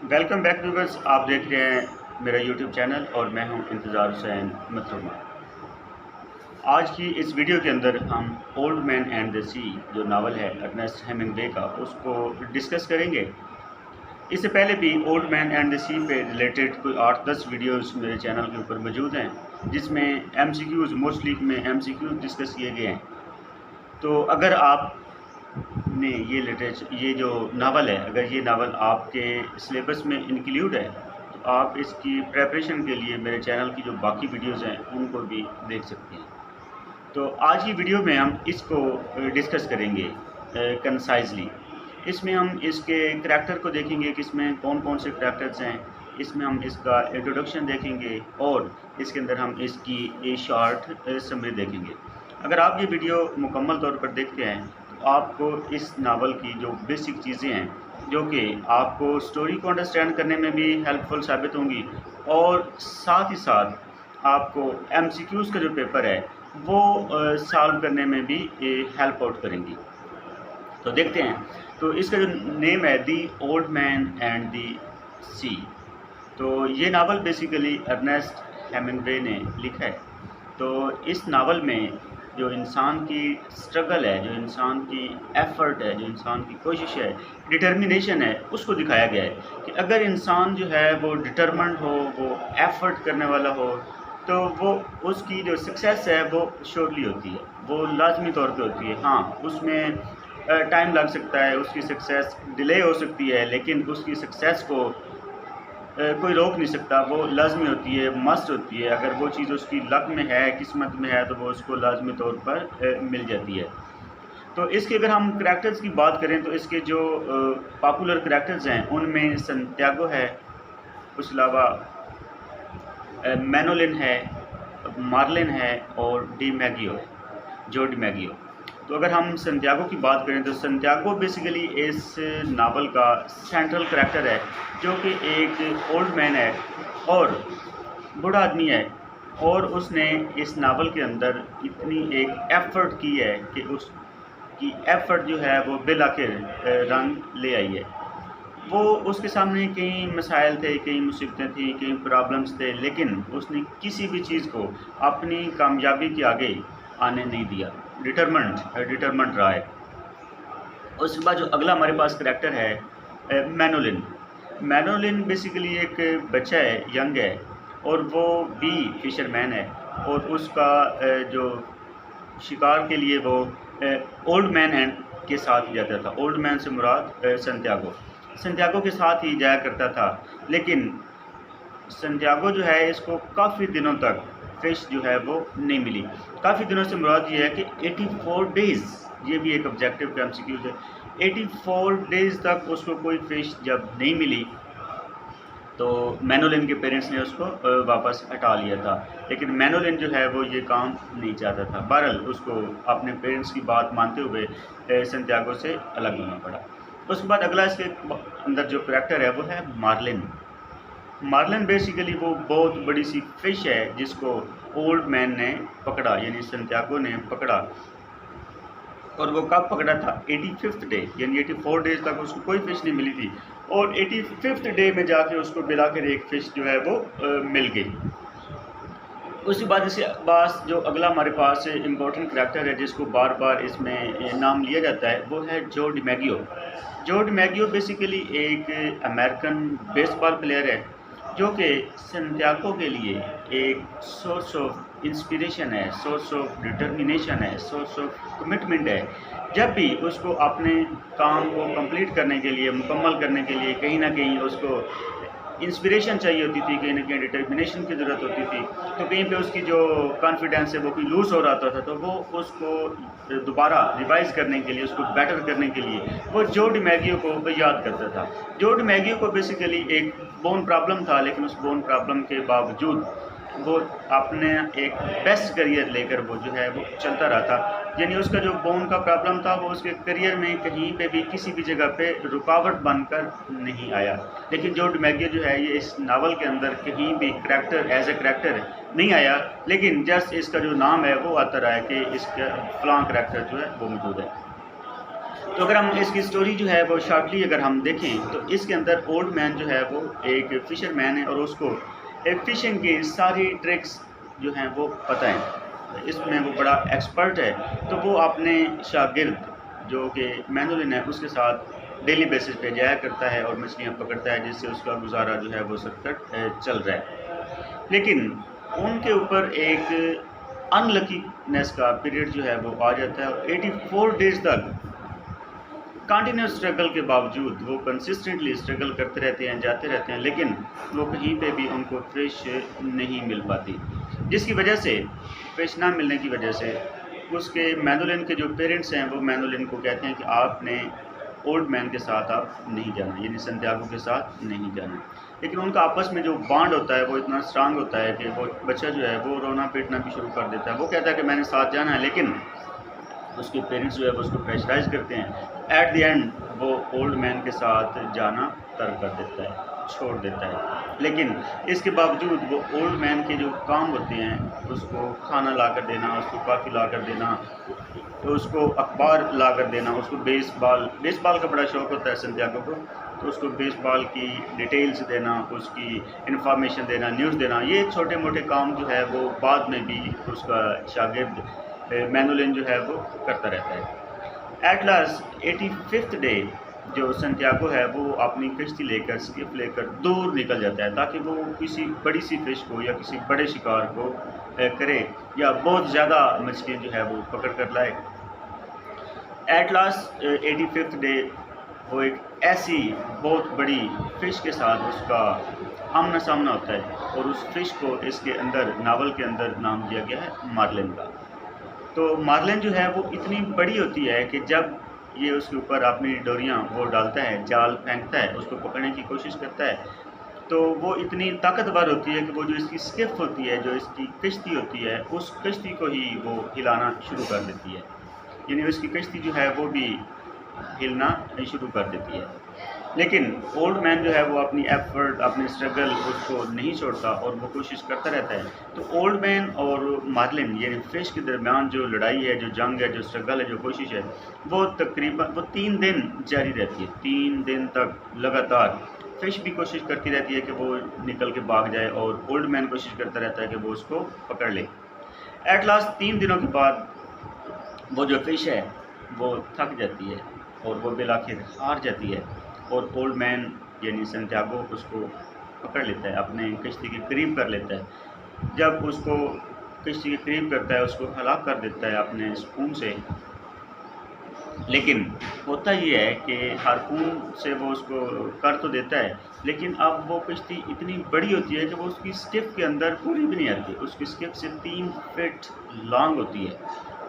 Welcome back viewers. आप देख रहे हैं मेरा यूट्यूब चैनल और मैं हूं इंतज़ार हुसैन मथुरमा। आज की इस वीडियो के अंदर हम ओल्ड मैन एंड द सी जो नावल है अर्नेस्ट हेमिंग्वे का उसको डिस्कस करेंगे। इससे पहले भी ओल्ड मैन एंड द सी पे रिलेटेड कोई 8-10 वीडियोस मेरे चैनल के ऊपर मौजूद हैं जिसमें एमसीक्यूज़ मोस्टली में एमसीक्यूज़ डिस्कस किए गए हैं। तो अगर आप ने ये जो नावल है, अगर ये नावल आपके सिलेबस में इंक्लूड है तो आप इसकी प्रेपरेशन के लिए मेरे चैनल की जो बाकी वीडियोस हैं उनको भी देख सकते हैं। तो आज की वीडियो में हम इसको डिस्कस करेंगे कंसाइजली। इसमें हम इसके करैक्टर को देखेंगे कि इसमें कौन कौन से करैक्टर्स हैं। इसमें हम इसका इंट्रोडक्शन देखेंगे और इसके अंदर हम इसकी शॉर्ट समरी देखेंगे। अगर आप ये वीडियो मुकम्मल तौर पर देखते हैं तो आपको इस नावल की जो बेसिक चीज़ें हैं जो कि आपको स्टोरी को अंडरस्टैंड करने में भी हेल्पफुल साबित होंगी और साथ ही साथ आपको एमसीक्यूज़ का जो पेपर है वो सॉल्व करने में भी हेल्प आउट करेंगी। तो देखते हैं। तो इसका जो नेम है the old man and the sea. तो ये नावल बेसिकली अर्नेस्ट हेमिंग्वे ने लिखा है। तो इस नावल में जो इंसान की स्ट्रगल है, जो इंसान की एफ़र्ट है, जो इंसान की कोशिश है, डिटर्मिनेशन है, उसको दिखाया गया है कि अगर इंसान जो है वो डिटरमिन्ड हो, वो एफ़र्ट करने वाला हो, तो वो उसकी जो सक्सेस है वो श्योरली होती है, वो लाज़मी तौर पे होती है। हाँ, उसमें टाइम लग सकता है, उसकी सक्सेस डिले हो सकती है, लेकिन उसकी सक्सेस को कोई रोक नहीं सकता, वो लाज़मी होती है, मस्ट होती है। अगर वो चीज़ उसकी लक में है, किस्मत में है, तो वो उसको लाज़मी तौर पर मिल जाती है। तो इसके अगर हम करैक्टर्स की बात करें तो इसके जो पॉपुलर करैक्टर्स हैं उनमें संटियागो है, उसके अलावा मैनोलिन है, मार्लिन है और डी मैगियो है, जो डी मैगियो। तो अगर हम संटियागो की बात करें तो संटियागो बेसिकली इस नावल का सेंट्रल करैक्टर है जो कि एक ओल्ड मैन है और बूढ़ा आदमी है और उसने इस नावल के अंदर इतनी एक एफ़र्ट की है कि उसकी एफ़र्ट जो है वो बिलाखिर रंग ले आई है। वो उसके सामने कई मसाइल थे, कई मुसीबतें थी, कई प्रॉब्लम्स थे, लेकिन उसने किसी भी चीज़ को अपनी कामयाबी के आगे आने नहीं दिया। डिटरमिन्ड रहा है। उसके बाद जो अगला हमारे पास करैक्टर है मैनोलिन। मैनोलिन बेसिकली एक बच्चा है, यंग है और वो बी फिशरमैन है और उसका जो शिकार के लिए वो ओल्ड मैन एंड के साथ जाता था। ओल्ड मैन से मुराद संटियागो के साथ ही जाया करता था, लेकिन संटियागो जो है इसको काफ़ी दिनों तक फ़िश जो है वो नहीं मिली। काफ़ी दिनों से मुराद ये है कि 84 डेज़, ये भी एक ऑब्जेक्टिव का एमसीक्यू है। 84 डेज़ तक उसको कोई फ़िश जब नहीं मिली तो मैनोलिन के पेरेंट्स ने उसको वापस हटा लिया था, लेकिन मैनोलिन जो है वो ये काम नहीं चाहता था। बहरहाल उसको अपने पेरेंट्स की बात मानते हुए संटियागो से अलग होना पड़ा। उसके बाद अगला इसके अंदर जो करैक्टर है वो है मार्लिन। मार्लिन बेसिकली वो बहुत बड़ी सी फ़िश है जिसको ओल्ड मैन ने पकड़ा, यानी संटियागो ने पकड़ा। और वो कब पकड़ा था? 85th डे, यानी 84 डेज़ तक उसको कोई फ़िश नहीं मिली थी और 85th डे में जाके उसको मिलाकर एक फ़िश जो है वो मिल गई। उसके बाद इसके पास जो अगला हमारे पास इम्पोर्टेंट करैक्टर है जिसको बार बार इसमें नाम लिया जाता है वो है जो डिमैगियो। जो डिमैगियो बेसिकली एक अमेरिकन बेसबॉल प्लेयर है जो कि संटियागो के लिए एक सोर्स ऑफ इंस्पिरेशन है, सोर्स ऑफ डिटर्मिनेशन है, सोर्स ऑफ कमिटमेंट है। जब भी उसको अपने काम को कंप्लीट करने के लिए, मुकम्मल करने के लिए कहीं न कहीं उसको इंस्पिरेशन चाहिए होती थी, कहीं न कहीं डिटर्मिनेशन की ज़रूरत होती थी, तो कहीं पे उसकी जो कॉन्फिडेंस है वो भी लूज़ हो रहा था, तो वो उसको दोबारा रिवाइज़ करने के लिए, उसको बेटर करने के लिए वो जो डिमैगियो को वो याद करता था। जो डिमैगियो को बेसिकली एक बोन प्रॉब्लम था, लेकिन उस बोन प्रॉब्लम के बावजूद वो अपने एक बेस्ट करियर लेकर वो जो है वो चलता रहा था। यानी उसका जो बोन का प्रॉब्लम था वो उसके करियर में कहीं पे भी किसी भी जगह पे रुकावट बनकर नहीं आया। लेकिन जो डिमैगियो जो है ये इस नावल के अंदर कहीं भी करैक्टर एज ए करैक्टर नहीं आया, लेकिन जस्ट इसका जो नाम है वो आता रहा है कि इसका फलां करैक्टर जो है वो मौजूद है। तो अगर हम इसकी स्टोरी जो है वो शॉर्टली अगर हम देखें तो इसके अंदर ओल्ड मैन जो है वो एक फ़िशरमैन है और उसको एक फ़िशिंग की सारी ट्रिक्स जो हैं वो पता है, इसमें वो बड़ा एक्सपर्ट है। तो वो अपने शागिर्द जो कि मैनुलिन है उसके साथ डेली बेसिस पे जाया करता है और मछलियाँ पकड़ता है, जिससे उसका गुजारा जो है वो सर्कट चल रहा है। लेकिन उनके ऊपर एक अनलकीनेस का पीरियड जो है वो आ जाता है और 84 डेज़ तक कंटिन्यूस स्ट्रगल के बावजूद वो कंसिस्टेंटली स्ट्रगल करते रहते हैं, जाते रहते हैं, लेकिन वो कहीं पे भी उनको फ़िश नहीं मिल पाती, जिसकी वजह से फ़िश ना मिलने की वजह से उसके मैनुलिन के जो पेरेंट्स हैं वो मैनुलिन को कहते हैं कि आपने ओल्ड मैन के साथ आप नहीं जाना, यानी संत्यागो के साथ नहीं जाना। लेकिन उनका आपस में जो बॉन्ड होता है वो इतना स्ट्रांग होता है कि वो बच्चा जो है वो रोना पीटना भी शुरू कर देता है। वो कहता है कि मैंने साथ जाना है, लेकिन उसके पेरेंट्स जो है वो उसको प्रेशराइज़ करते हैं। एट द एंड वो ओल्ड मैन के साथ जाना तर्क कर देता है, छोड़ देता है। लेकिन इसके बावजूद वो ओल्ड मैन के जो काम होते हैं, उसको खाना ला कर देना, उसको कॉफ़ी ला कर देना, तो उसको अखबार ला कर देना, उसको बेसबॉल का बड़ा शौक़ होता है संत्यागो को, तो उसको बेसबॉल की डिटेल्स देना, उसकी इन्फॉर्मेशन देना, न्यूज़ देना, ये छोटे मोटे काम जो है वो बाद में भी उसका शागिर्द मैनुलिन जो है वो करता रहता है। एट लास्ट 85th डे जो संत्यागो है वो अपनी कश्ती लेकर, स्किप लेकर दूर निकल जाता है ताकि वो किसी बड़ी सी फ़िश को या किसी बड़े शिकार को करे या बहुत ज़्यादा मछलियाँ जो है वो पकड़ कर लाए। एट लास्ट 85th डे वो एक ऐसी बहुत बड़ी फ़िश के साथ उसका आमना सामना होता है और उस फ़िश को इसके अंदर, नावल के अंदर नाम दिया गया है मार्लिन का। तो मार्लिन जो है वो इतनी बड़ी होती है कि जब ये उसके ऊपर अपनी डोरियाँ वो डालता है, जाल फेंकता है, उसको पकड़ने की कोशिश करता है, तो वो इतनी ताकतवर होती है कि वो जो इसकी स्किफ होती है, जो इसकी कश्ती होती है, उस कश्ती को ही वो हिलाना शुरू कर देती है। यानी उसकी कश्ती जो है वो भी हिलना शुरू कर देती है। लेकिन ओल्ड मैन जो है वो अपनी एफ़र्ट, अपनी स्ट्रगल उसको नहीं छोड़ता और वो कोशिश करता रहता है। तो ओल्ड मैन और मार्लिन यानी फ़िश के दरमियान जो लड़ाई है, जो जंग है, जो स्ट्रगल है, जो कोशिश है, वो तकरीबन 3 दिन जारी रहती है। 3 दिन तक लगातार फ़िश भी कोशिश करती रहती है कि वो निकल के भाग जाए और ओल्ड मैन कोशिश करता रहता है कि वो उसको पकड़ ले। एट लास्ट 3 दिनों के बाद वो जो फ़िश है वो थक जाती है और वो बिलाखिर हार जाती है और ओल्ड मैन यानी संत्यागो उसको पकड़ लेता है, अपने कश्ती के करीब कर लेता है। जब उसको कश्ती के करीब करता है, उसको हलाक कर देता है अपने स्पून से। लेकिन होता ये है कि हारपून से वो उसको कर तो देता है, लेकिन अब वो कश्ती इतनी बड़ी होती है कि वो उसकी स्किप के अंदर पूरी भी नहीं आती। उसकी स्किप से 3 फीट लॉन्ग होती है।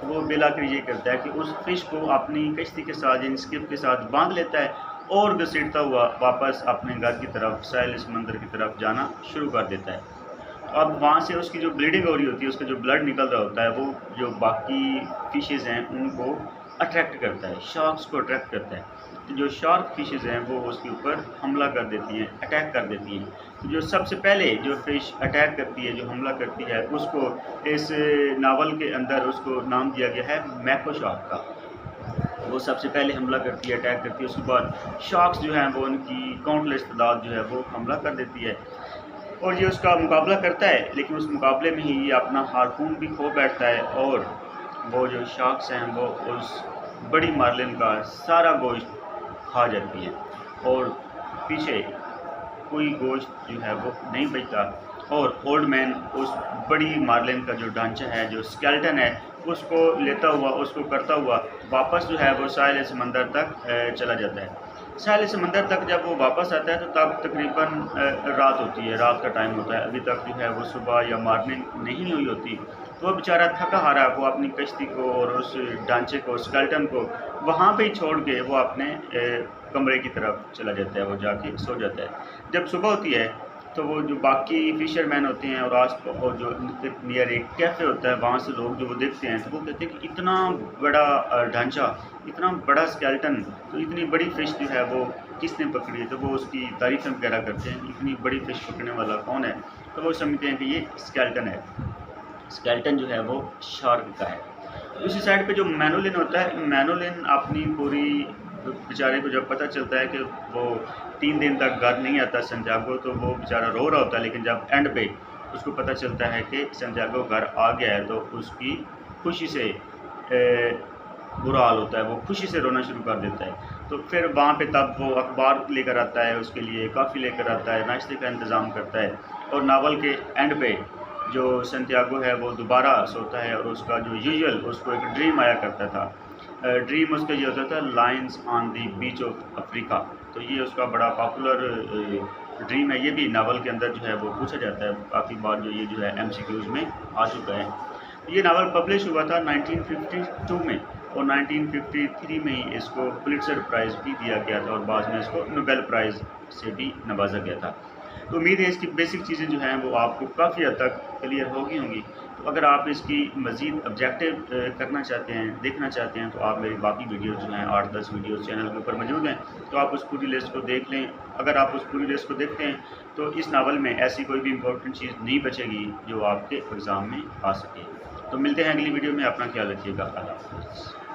तो वो बिलाकर ये करता है कि उस फ़िश को अपनी कश्ती के साथ यानी स्किप के साथ बांध लेता है और घसीटता हुआ वापस अपने घर की तरफ, साहिल समंदर की तरफ जाना शुरू कर देता है। अब वहाँ से उसकी जो ब्लीडिंग हो रही होती है, उसका जो ब्लड निकल रहा होता है, वो जो बाकी फ़िशेज़ हैं उनको अट्रैक्ट करता है, शार्क्स को अट्रैक्ट करता है। तो जो शार्क फ़िशेज़ हैं वो उसके ऊपर हमला कर देती हैं, अटैक कर देती हैं। तो जो सबसे पहले जो फ़िश अटैक करती है, जो हमला करती है, उसको इस नावल के अंदर उसको नाम दिया गया है मैको शार्क का। वो सबसे पहले हमला करती है, अटैक करती है। उसके बाद शार्क्स जो हैं वो उनकी काउंटलेस तादाद जो है वो हमला कर देती है और ये उसका मुकाबला करता है, लेकिन उस मुकाबले में ही ये अपना हार्पून भी खो बैठता है और वो जो शार्क्स हैं वो उस बड़ी मार्लिन का सारा गोश्त खा जाती है और पीछे कोई गोश्त जो है वो नहीं बचता और ओल्ड मैन उस बड़ी मार्लिन का जो ढांचा है, जो स्केलेटन है, उसको लेता हुआ, उसको करता हुआ वापस जो है वो साहिल समंदर तक चला जाता है। साहिल समंदर तक जब वो वापस आता है तो तब तकरीबन रात होती है, रात का टाइम होता है। अभी तक जो है वो सुबह या मॉर्निंग नहीं हुई होती। तो वो बेचारा थका हारा वो अपनी कश्ती को और उस ढांचे को, स्केलेटन को वहाँ पे ही छोड़ के वो अपने कमरे की तरफ चला जाता है, वो जाके सो जाता है। जब सुबह होती है तो वो जो बाकी फ़िशरमैन होते हैं और और जो नियर एक कैफ़े होता है, वहाँ से लोग जो वो देखते हैं तो वो कहते हैं कि इतना बड़ा ढांचा, इतना बड़ा स्केलेटन, तो इतनी बड़ी फ़िश जो है वो किसने पकड़ी है? तो वो उसकी तारीफ़ें वगैरह करते हैं, इतनी बड़ी फ़िश पकड़ने वाला कौन है? तो वो समझते हैं कि ये स्केलेटन है। स्केलेटन जो है वो शार्क का है दूसरी साइड पे जो मैनुलिन होता है, मैनुलिन अपनी पूरी बेचारे को जब पता चलता है कि वो 3 दिन तक घर नहीं आता संत्यागो, तो वो बेचारा रो रहा होता है, लेकिन जब एंड पे उसको पता चलता है कि संत्यागो घर आ गया है तो उसकी खुशी से बुरा हाल होता है, वो खुशी से रोना शुरू कर देता है। तो फिर वहाँ पे तब वो अखबार लेकर आता है, उसके लिए कॉफ़ी लेकर आता है, नाश्ते का इंतज़ाम करता है, और नावल के एंड पे जो संत्यागो है वो दोबारा सोता है और उसका जो यूजुअल उसको एक ड्रीम आया करता था। ड्रीम उसका ये होता था, Lions on the beach of Africa. तो ये उसका बड़ा पॉपुलर ड्रीम है। ये भी नावल के अंदर जो है वो पूछा जाता है काफ़ी बार, जो ये जो है MCQs में आ चुका है। ये नावल पब्लिश हुआ था 1952 में, और 1953 में ही इसको पुलिट्ज़र प्राइज़ भी दिया गया था और बाद में इसको नोबेल प्राइज़ से भी नवाजा गया था। तो उम्मीद है इसकी बेसिक चीज़ें जो हैं वो आपको काफ़ी हद तक क्लियर हो गई होंगी। तो अगर आप इसकी मज़ीद ऑब्जेक्टिव करना चाहते हैं, देखना चाहते हैं, तो आप मेरी बाकी वीडियोज़ जो हैं 8-10 वीडियोज़ चैनल के ऊपर मौजूद हैं, तो आप उस पूरी लिस्ट को देख लें। अगर आप उस पूरी लिस्ट को देखते हैं तो इस नावल में ऐसी कोई भी इम्पोर्टेंट चीज़ नहीं बचेगी जो आपके एग्ज़ाम में आ सके। तो मिलते हैं अगली वीडियो में, अपना ख्याल रखिएगा। अल्लाह हाफ़िज़।